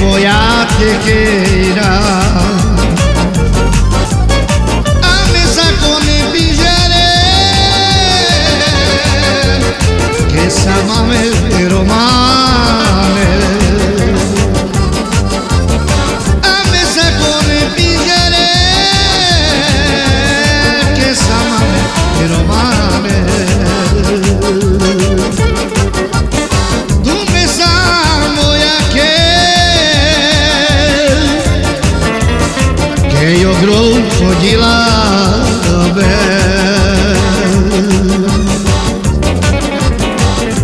voy a te querer. A mesa con el pillare que samame romane. A mesa con el pillare que samame romane. Io gronfo di lave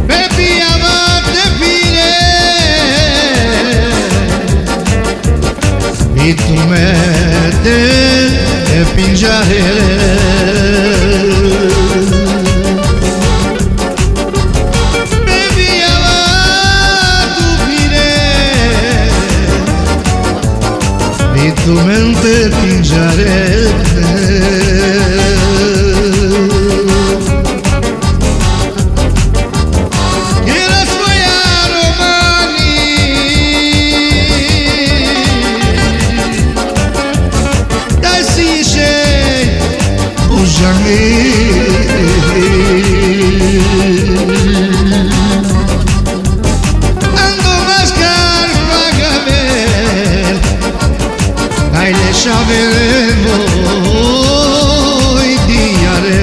Baby avate fine E tu mette e pingiare Baby avate fine E tu mente pingiarete E la sua romani Dai si c'è Ujami Ando mascar pagame Ai lasciaveremo i diare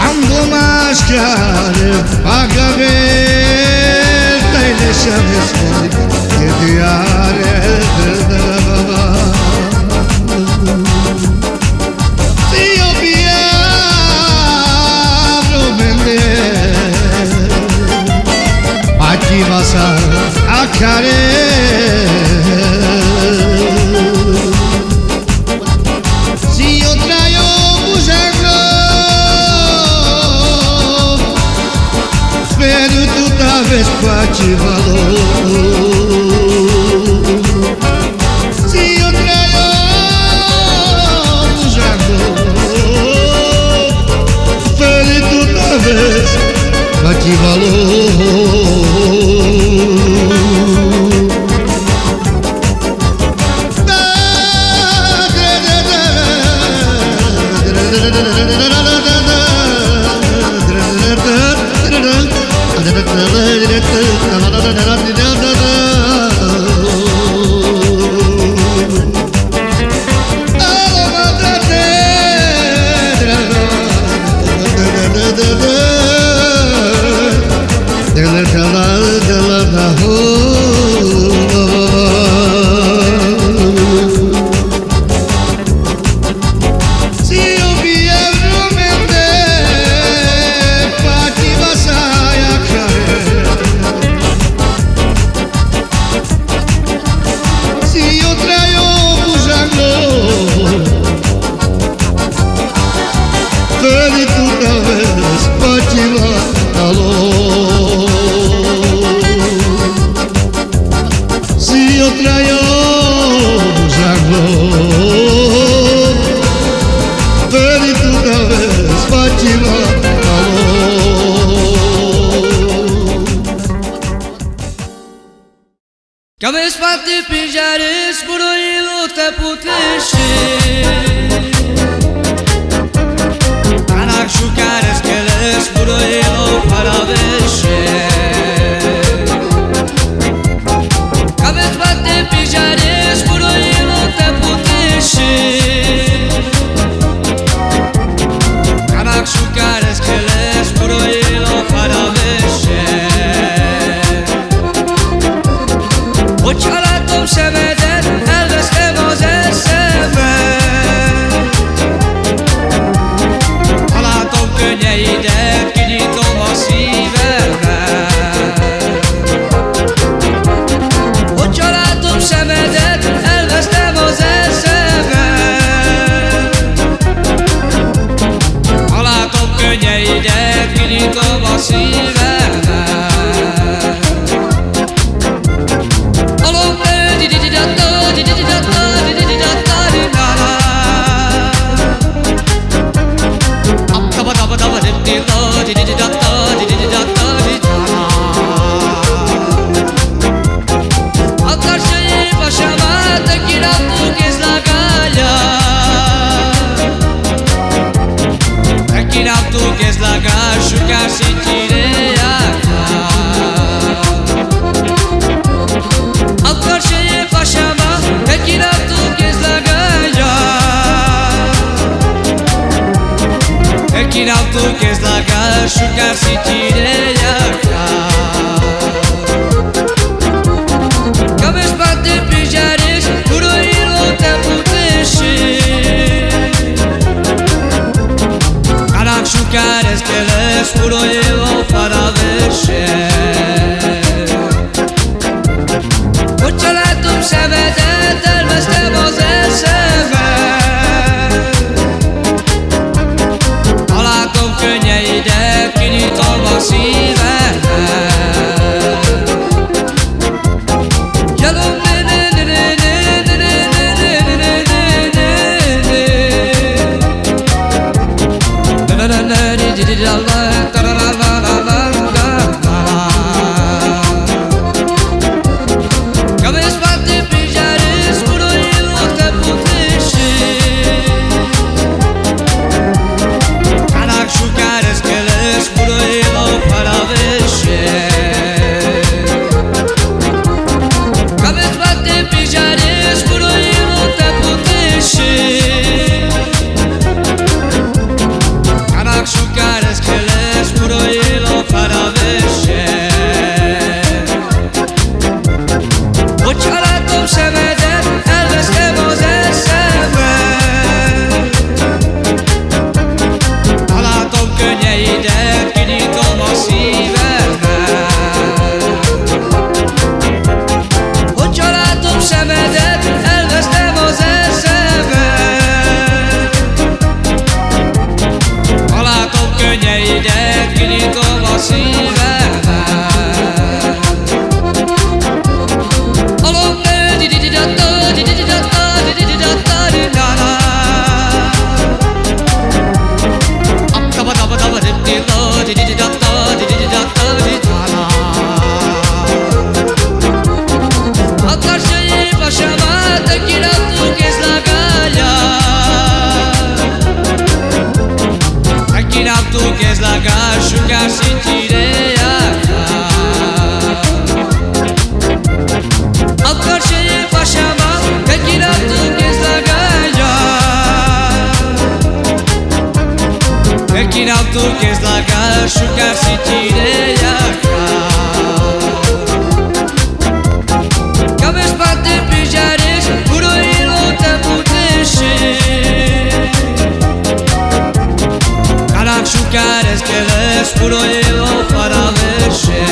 Ando mascare pagare Ai lasciaveremo i diare Se io piano mende A chi va sa a care Si io traio bugiarlo Spero tutta vespa ci vado Si io traio bugiarlo Spero tutta vespa ci vado Că mi spate pinjare spuroilo te putești Anak șucare skele spuroilo paravești Că mi spate pinjare spuroilo te putești Anak șucare skele spuroilo paravești Hogy ha látom szemedet, elvesztem az eszemet Ha látom könnyeidet, kinyitom a szívemet Hogy ha látom szemedet, elvesztem az eszemet Ha látom könnyeidet, kinyitom a szívemet Da kézlágás, sugár szintjére jártál. Akkor se épp a sába, egy királtó kézlágája. Egy királtó kézlágás, sugár szintjére jártál. Cabeça bater pijares, puro hilo te puteshe. Karak şukar eskeles, puro hilo para veshe. Hogy családom szemedet, elvesztem az eszemet. Ha látom könnyeidet, kinyitom a szívemet. Cabeça bater pijares, puro hilo te puteshe. Karak şukar eskeles, puro hilo para veshe. Cabeça bater pijares, puro hilo te puteshe. Karak şukar eskeles, puro hilo para veshe. Hogy családom szemedet, elvesztem az eszemet. Ha látom könnyeidet, kinyitom a szívemet. Hogy családom szemedet, elvesztem az eszemet. Ha látom könnyeidet, kinyitom a szívemet. Akkor se épp a sába, te királtó kézlágája. Te királtó kézlágás, sugár szintjére jártál. Akkor se épp a sába, te királtó kézlágája. Te királtó kézlágás, sugár szintjére jártál. Cabeça bater pijares, puro hilo te puteshe. Karak şukar eskeles, puro hilo para veshe.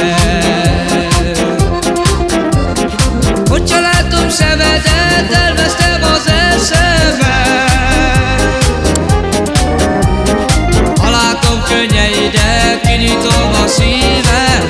Hogy családom szemedet, elvesztem az eszemet. Ha látom könnyeidet, kinyitom a szívemet.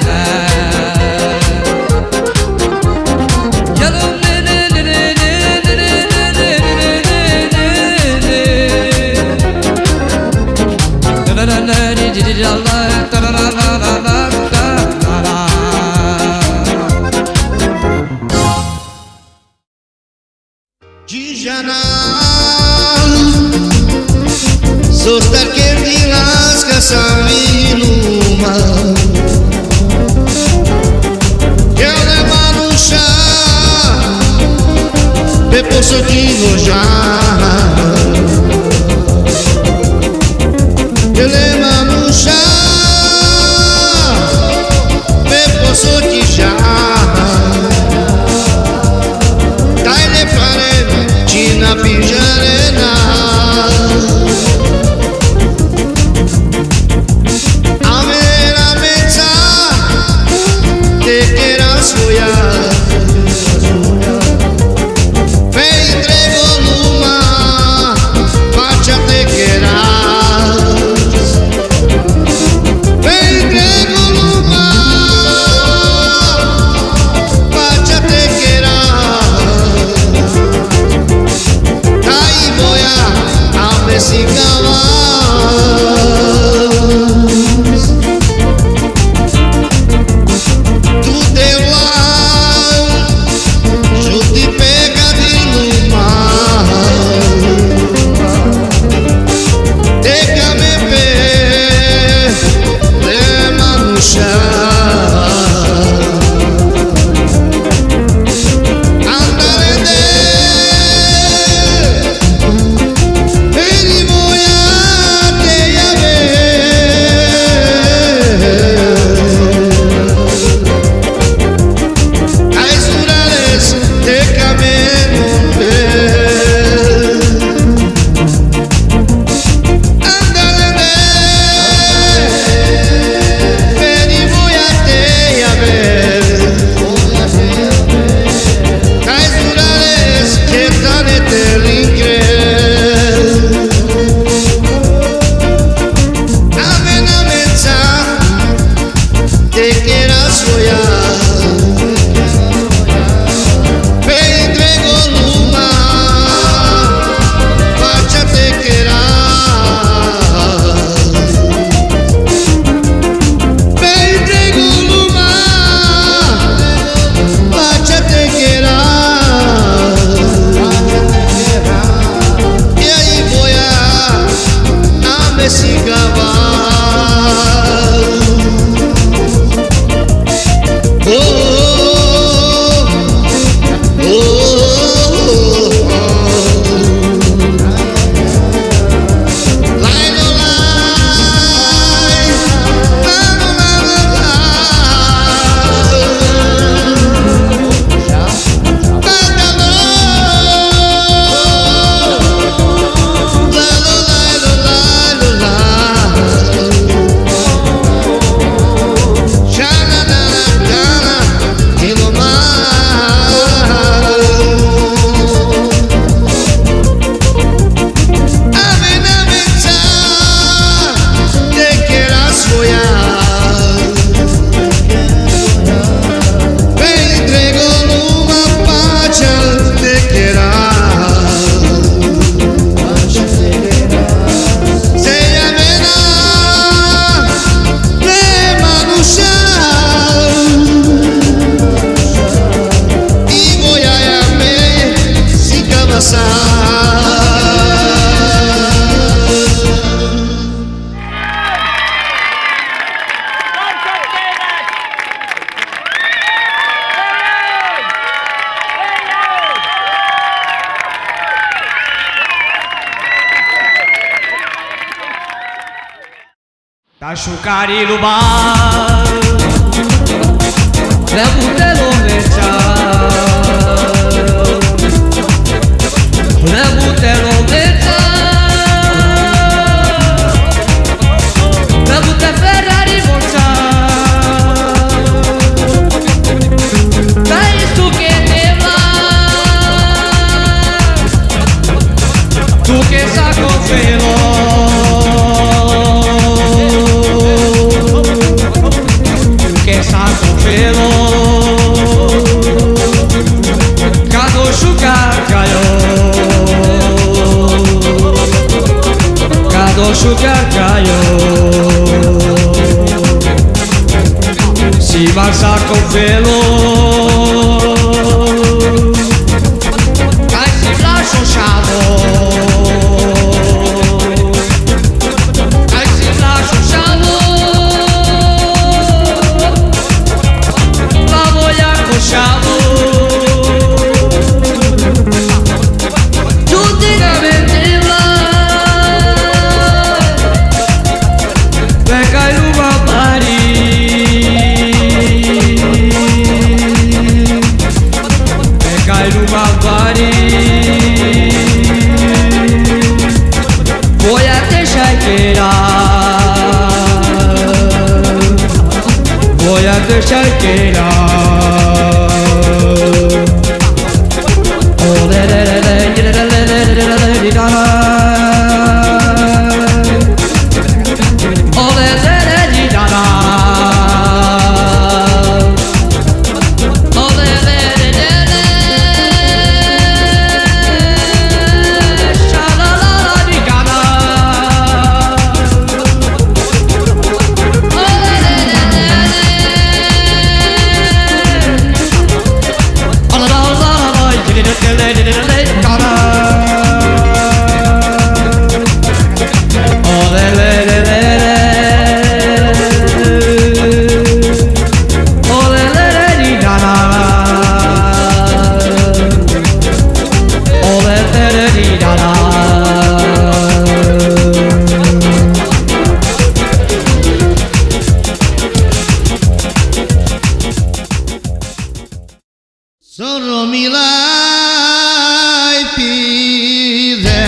Tashukari lubar Rebutelo mechal Rebutelo mechal Rebute Ferrari mortal Dai tu che ne vai Tu che sa confelo che santo pelo Cado shugar caio Cado shugar caio Si basa con pelo Ai si lascio sciamo Ai si lascio sciamo Chamo tutti veramente là perché ruba pari perché ruba pari voy a te shakerar voy a te shakerar Sono milai pide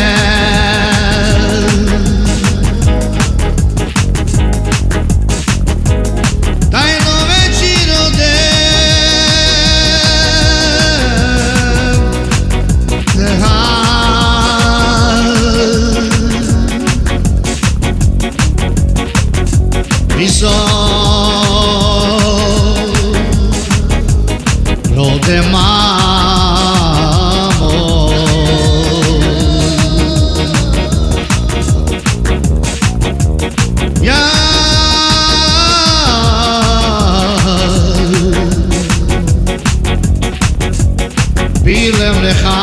Dai no vicino de Mi lo demamo ya bilem lecha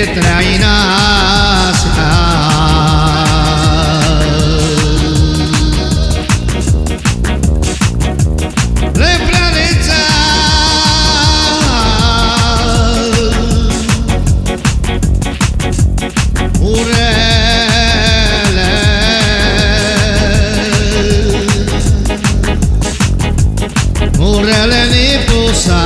trainas Refraneza Murele ni posa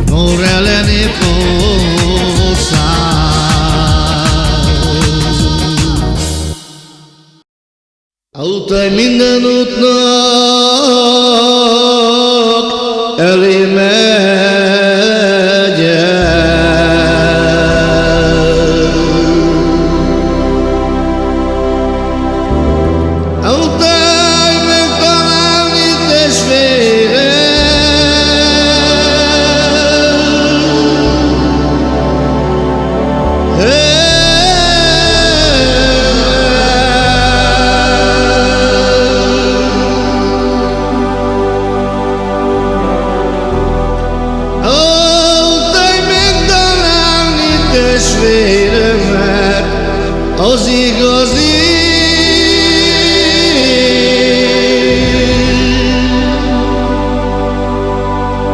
Murele ni posa Autaj minden útnak elé megyek. Autaj megtalálni testvérem. Testvéremet az igazi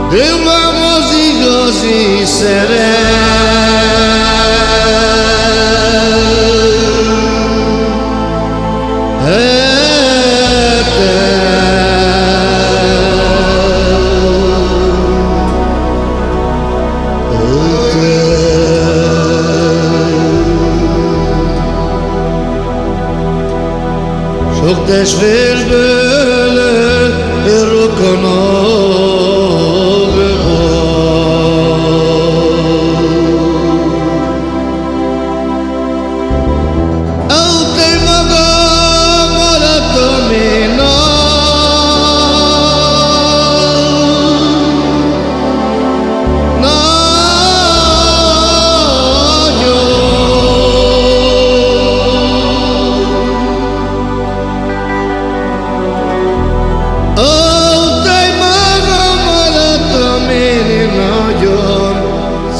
Tőlem az igazi Sok testvérből rokonok Te magam maradtam én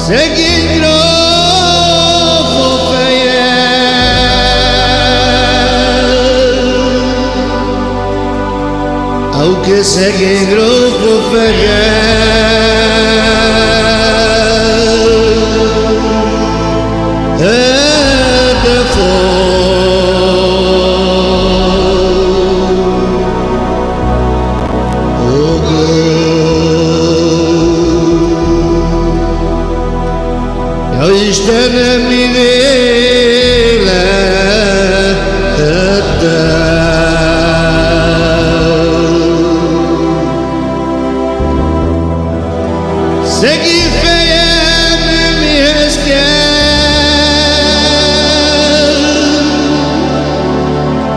Szegény gróf a fejem Auke szegény gróf a fejem De Istenem, mi vélettem Szegény fejem mihez kell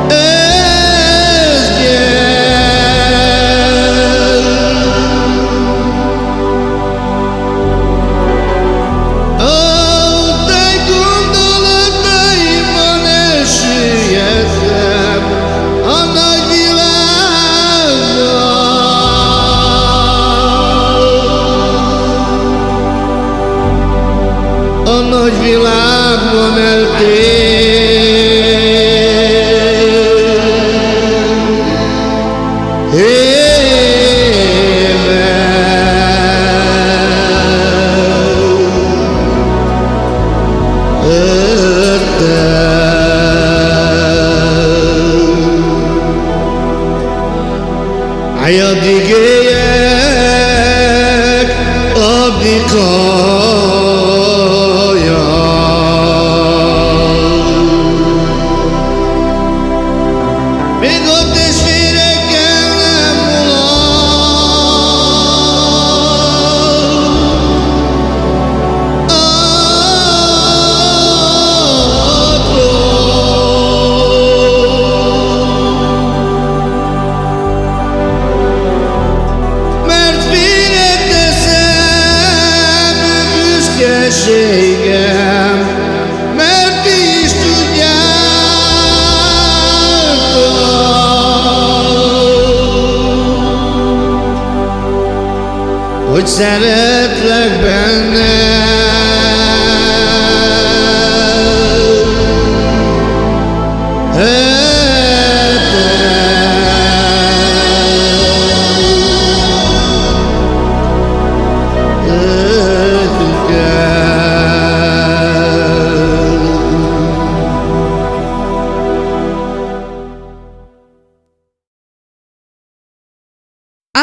Ez a nagy világban Addig éljek, addig még a testvérekkel nem mulat hogy szeretlek benne.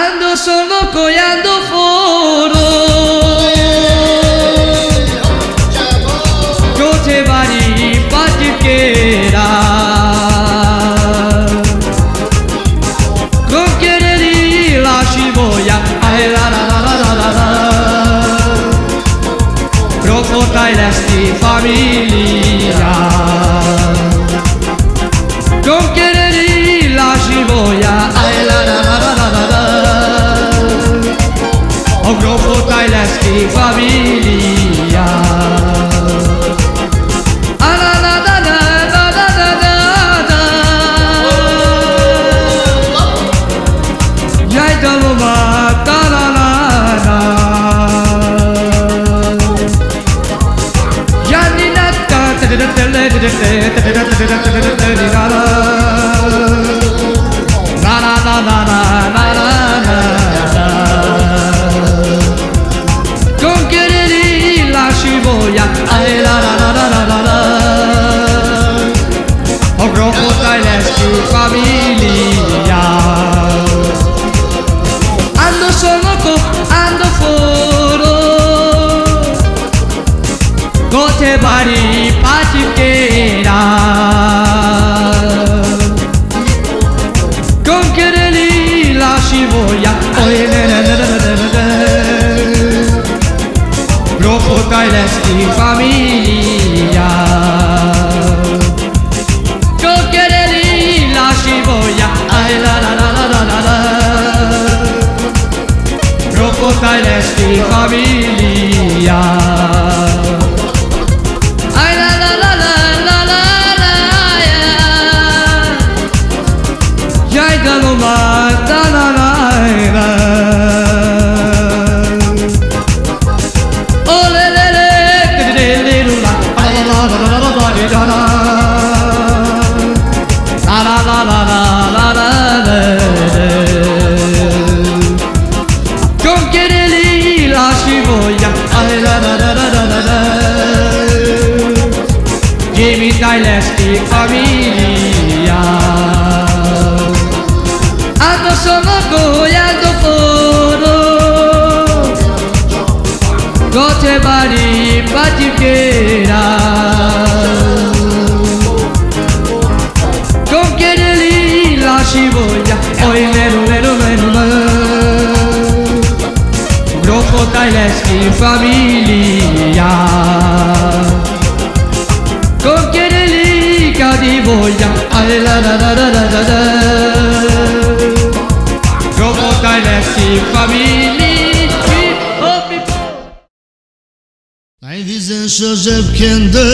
Ando solo collando foro, yo te vari patiquera, con querer ir la chiboya, ay la la la la la la la, profota y esti familia, con querer ir la chiboya, ay la la la la la la. O grupo Tajlewski Familia. A la la la la la la la la. Jai Daloma ta la la la. Janina ta ta ta ta ta ta ta ta. La la la la la la la la. Chiboya, ay la la la la la la la. O grupo Tajlewski Familia. Ando solo ando foro, gote bari patiquera, con quererli la chiboya, oy le le le le le le. Grupo Tajlewski Familia. Yo quererli la chiboya, ay la la la la la la la. Grupo Tajlewski Familia. Ay la la la la la la la ya. Jai Daloma ta la la la. La la la la la la la. Con quererli la chiboya, ay la la la la la la. Jimmy Tajlewski Familia. Ando solo collando foro, gote bari patiquera. Con quererli la chiboya, oy lero lero lero lero. Grupo Tajlewski Familia. Con quererli cadiboya, ay la la la la la la. Grupo Tajlewski Familia. Najwięcej rzepkiędy.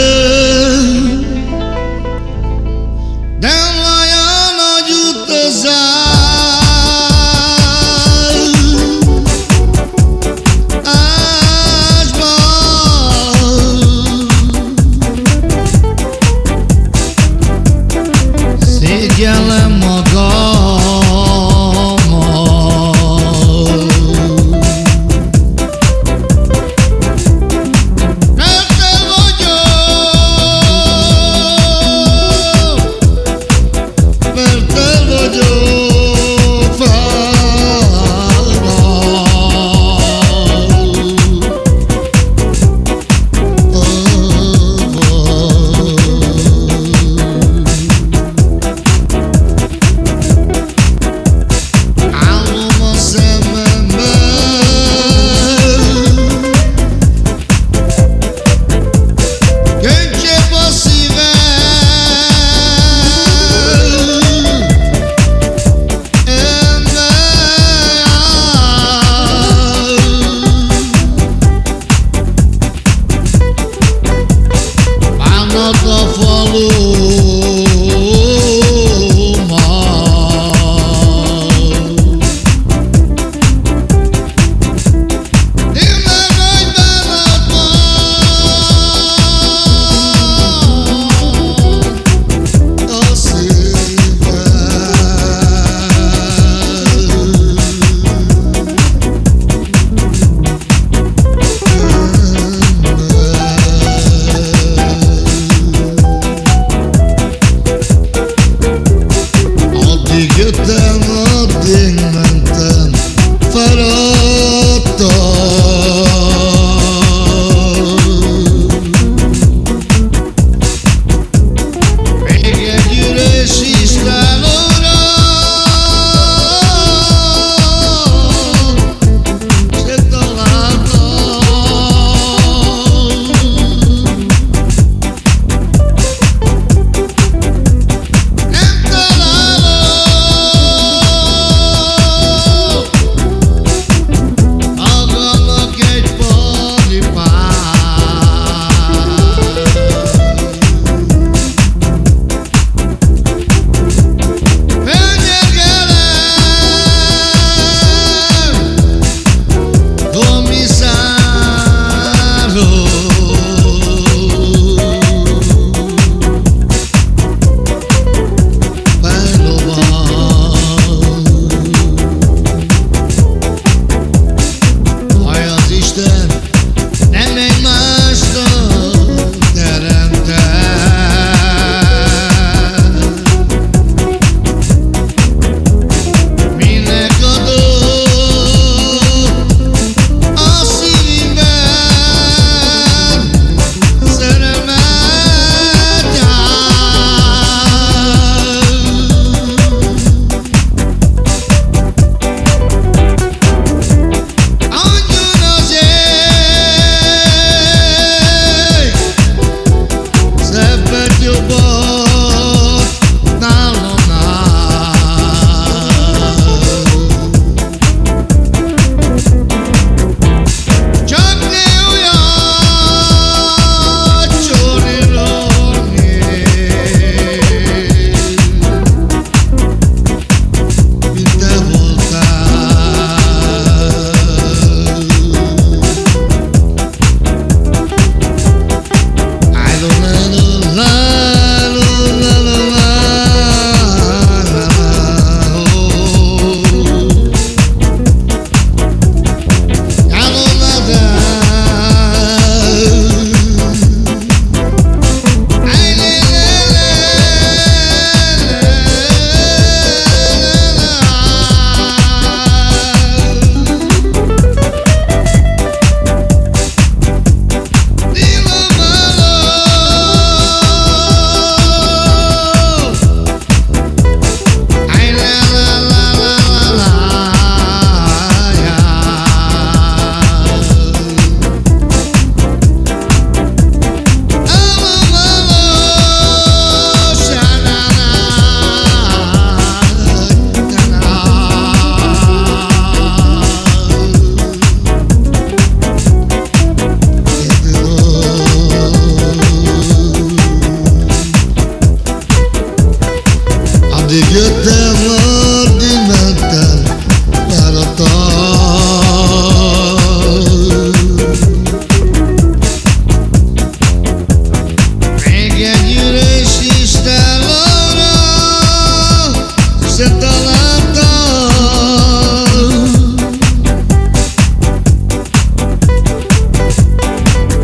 jöttem, addig mentem, feladtam. Még egy üres isztálóra se találtam.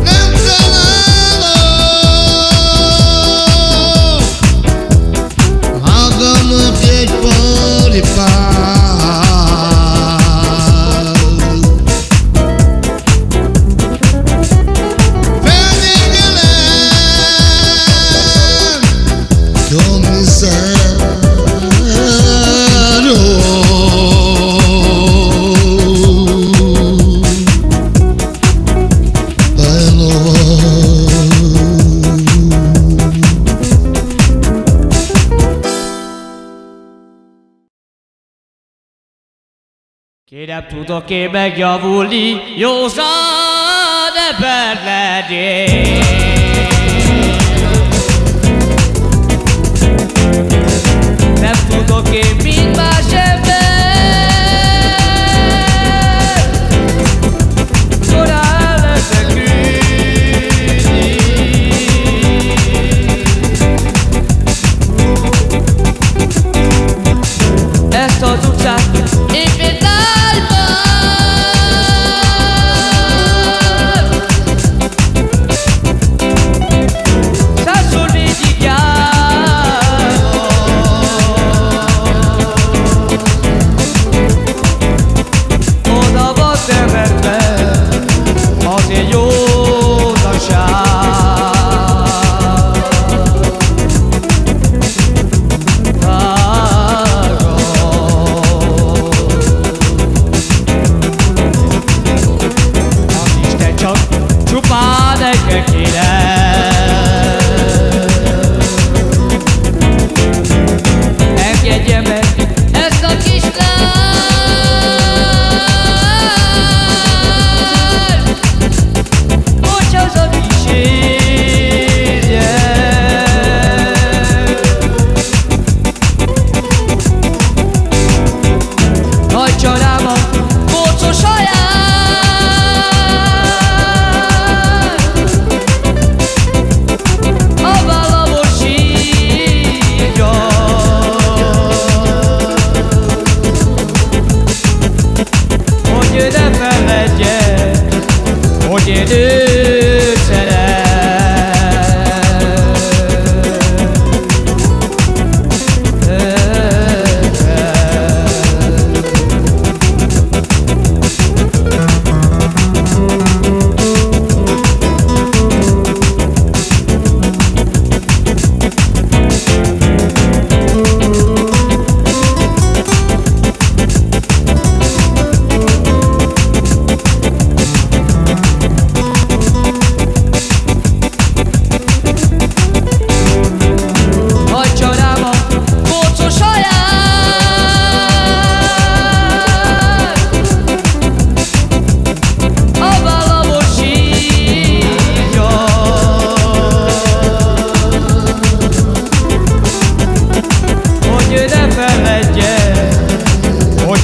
Nem találom magamnak egy Kérem, tudok-e megjavulni, józan ember legyél? Nem tudok én, mint más ember, során leszekülni. Ezt az utcát éppen én őt szeret.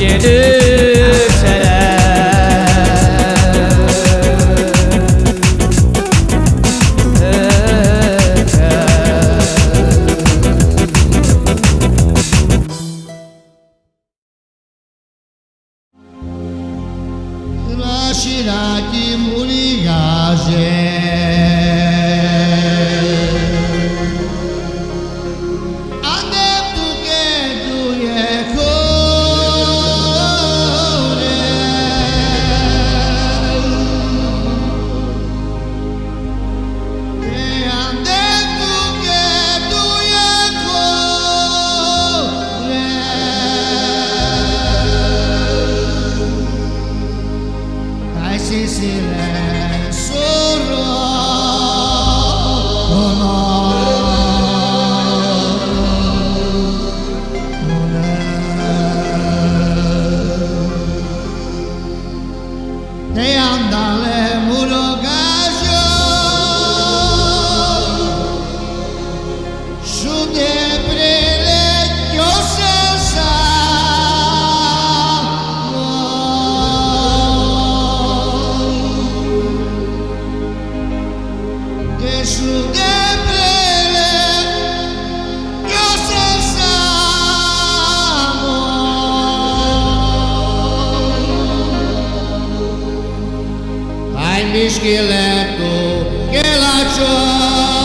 Én őt Lasciati muligase Schieletto che la sogna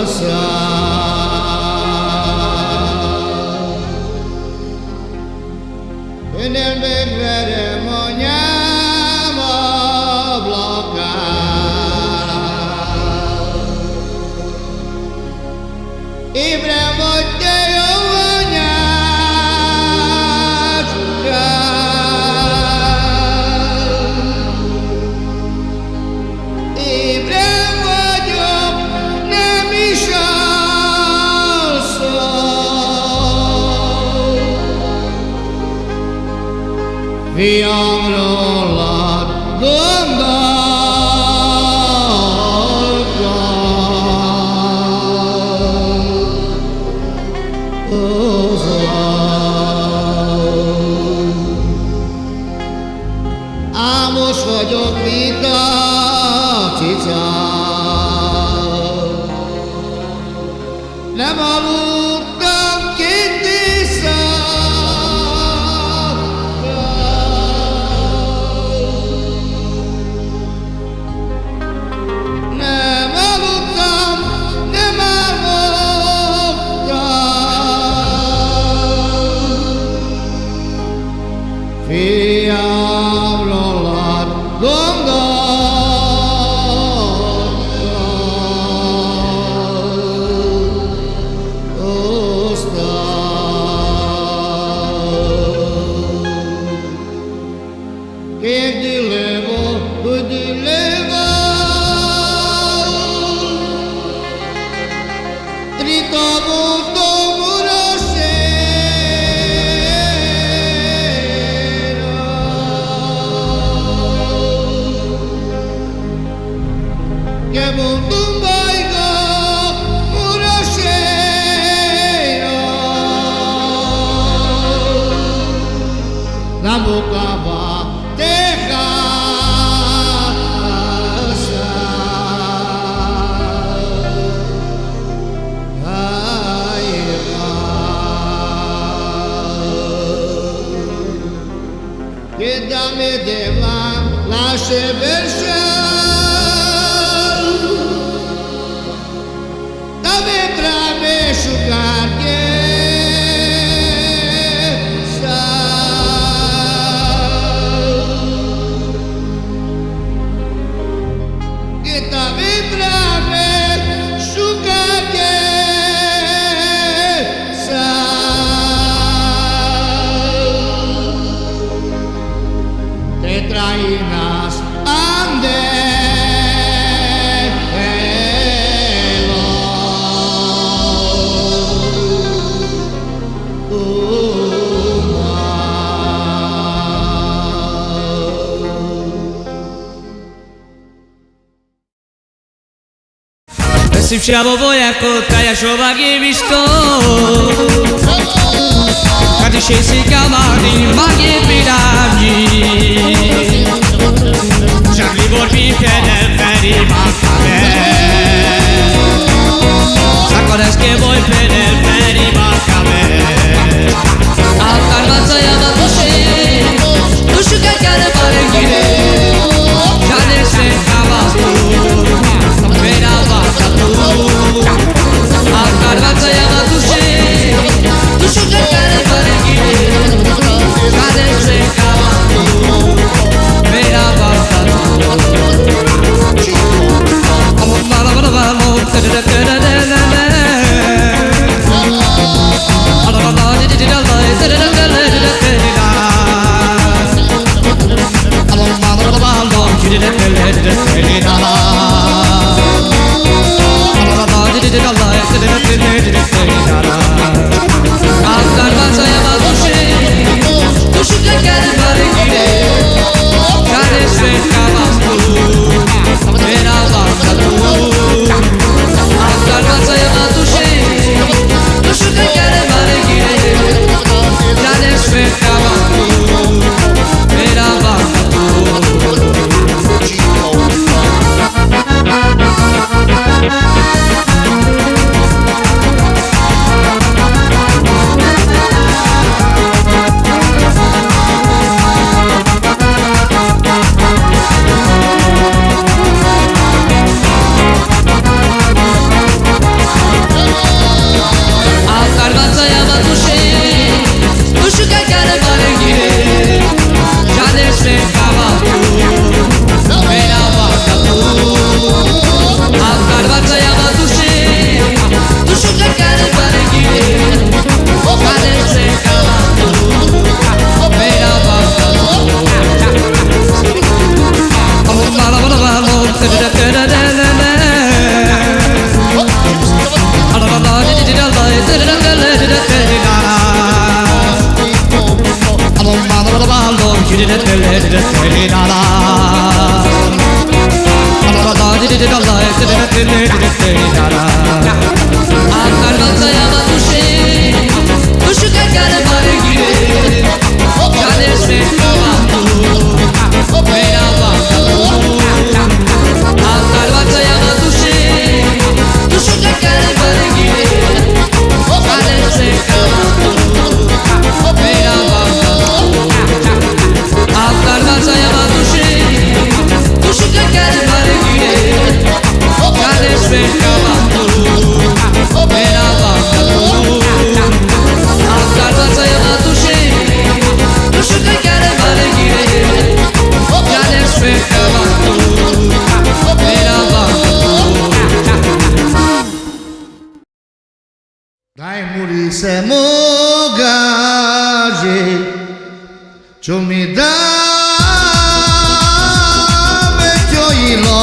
sa e nel vedere mogniamo bloccare Ibrahimo Fiamrolat gondolkodom, Ámos vagyok, mint a cica, nem aludtam kint Fiamrolat gondolkoztam, che dilevo, tritovo che Mutumbaiko Murasheiro la boca va Texas Trainas Szybciało wojakotka, ja szowagi wiszko A dzisiaj sykamani, magie pidamni Żagli borbi piede, feri makame Zakoreskie boj piede, feri makame A karmaca jama duszy Duszu kakare parengire Żadne se kawastu Vera vakatu A karmaca jama duszy Duszu kakare parengire Żadne se kawastu Vera vakatu Amo mala mala mala Tada tada tada tada Dai murise mogaje Chumida me joilo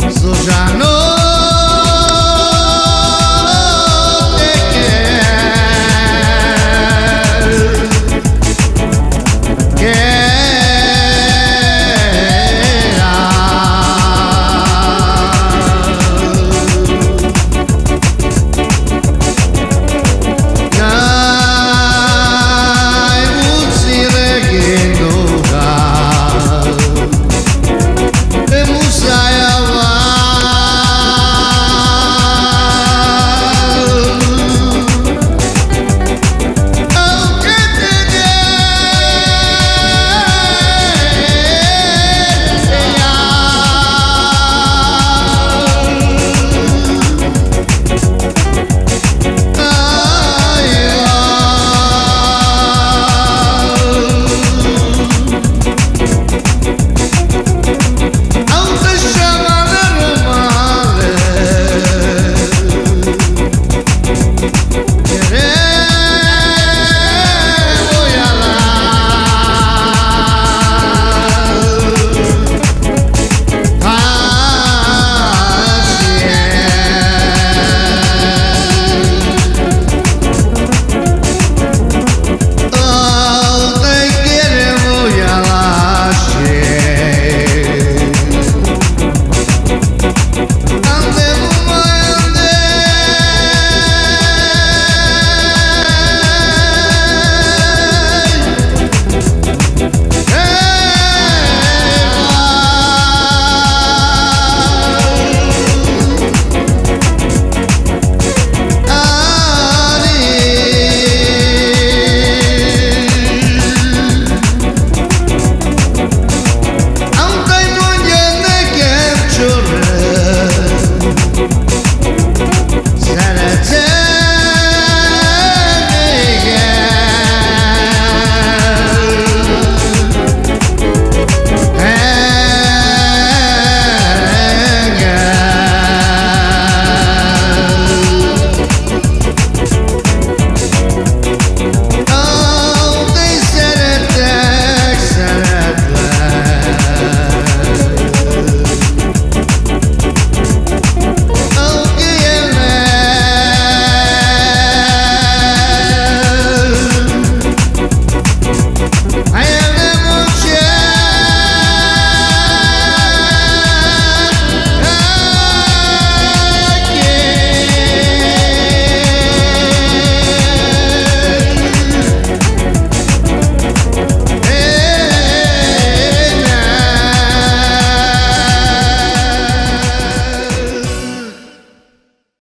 Sojano